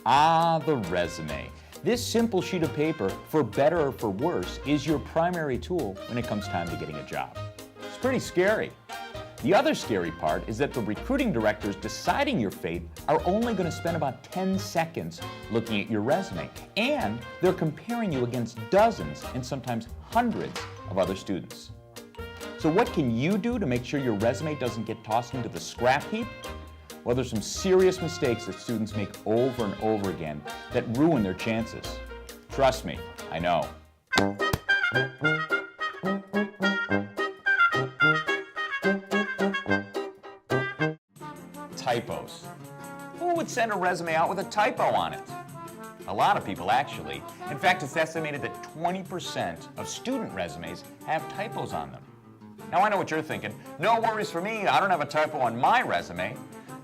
Ah, the resume. This simple sheet of paper, for better or for worse, is your primary tool when it comes time to getting a job. It's pretty scary. The other scary part is that the recruiting directors deciding your fate are only going to spend about 10 seconds looking at your resume, and they're comparing you against dozens and sometimes hundreds of other students. So what can you do to make sure your resume doesn't get tossed into the scrap heap? Well, there's some serious mistakes that students make over and over again that ruin their chances. Trust me, I know. Typos. Who would send a resume out with a typo on it? A lot of people, actually. In fact, it's estimated that 20% of student resumes have typos on them. Now, I know what you're thinking. No worries for me, I don't have a typo on my resume.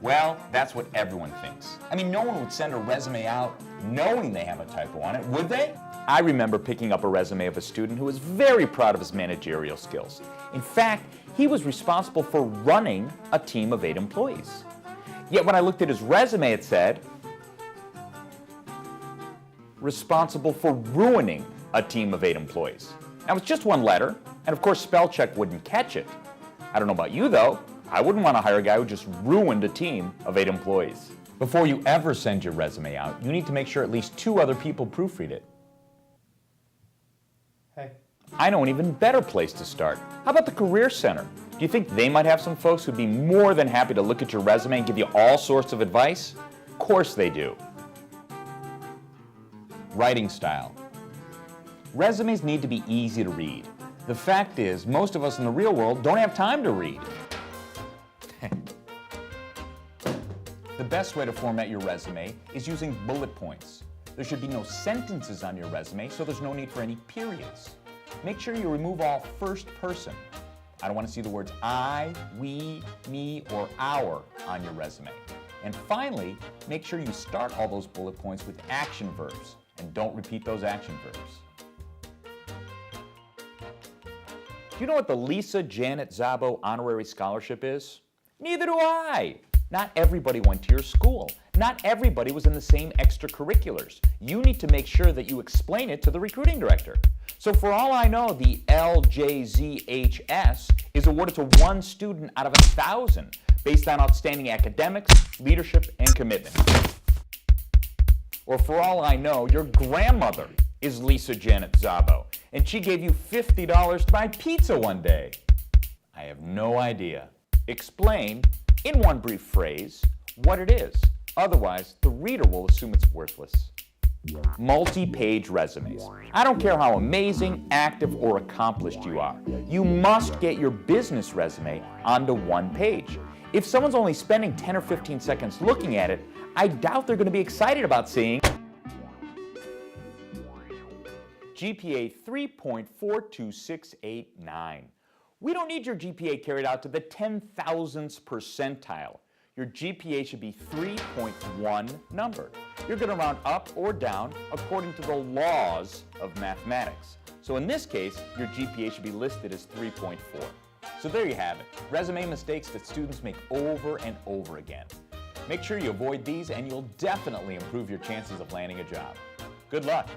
Well, that's what everyone thinks. I mean, no one would send a resume out knowing they have a typo on it, would they? I remember picking up a resume of a student who was very proud of his managerial skills. In fact, he was responsible for running a team of 8 employees. Yet when I looked at his resume, it said, responsible for ruining a team of 8 employees. Now, it's just one letter, and of course spell check wouldn't catch it. I don't know about you though, I wouldn't want to hire a guy who just ruined a team of 8 employees. Before you ever send your resume out, you need to make sure at least 2 other people proofread it. Hey. I know an even better place to start. How about the Career Center? Do you think they might have some folks who'd be more than happy to look at your resume and give you all sorts of advice? Of course they do. Writing style. Resumes need to be easy to read. The fact is, most of us in the real world don't have time to read. The best way to format your resume is using bullet points. There should be no sentences on your resume, so there's no need for any periods. Make sure you remove all first person. I don't want to see the words I, we, me, or our on your resume. And finally, make sure you start all those bullet points with action verbs, and don't repeat those action verbs. Do you know what the Lisa Janet Szabo Honorary Scholarship is? Neither do I. Not everybody went to your school. Not everybody was in the same extracurriculars. You need to make sure that you explain it to the recruiting director. So for all I know, the LJZHS is awarded to 1 student out of 1,000 based on outstanding academics, leadership, and commitment. Or for all I know, your grandmother is Lisa Janet Szabo, and she gave you $50 to buy pizza one day. I have no idea. Explain, in one brief phrase, what it is. Otherwise, the reader will assume it's worthless. Multi-page resumes. I don't care how amazing, active, or accomplished you are. You must get your business resume onto 1 page. If someone's only spending 10 or 15 seconds looking at it, I doubt they're going to be excited about seeing GPA 3.42689. We don't need your GPA carried out to the 10,000th percentile. Your GPA should be 3.1 numbered. You're going to round up or down according to the laws of mathematics. So in this case, your GPA should be listed as 3.4. So there you have it, resume mistakes that students make over and over again. Make sure you avoid these and you'll definitely improve your chances of landing a job. Good luck.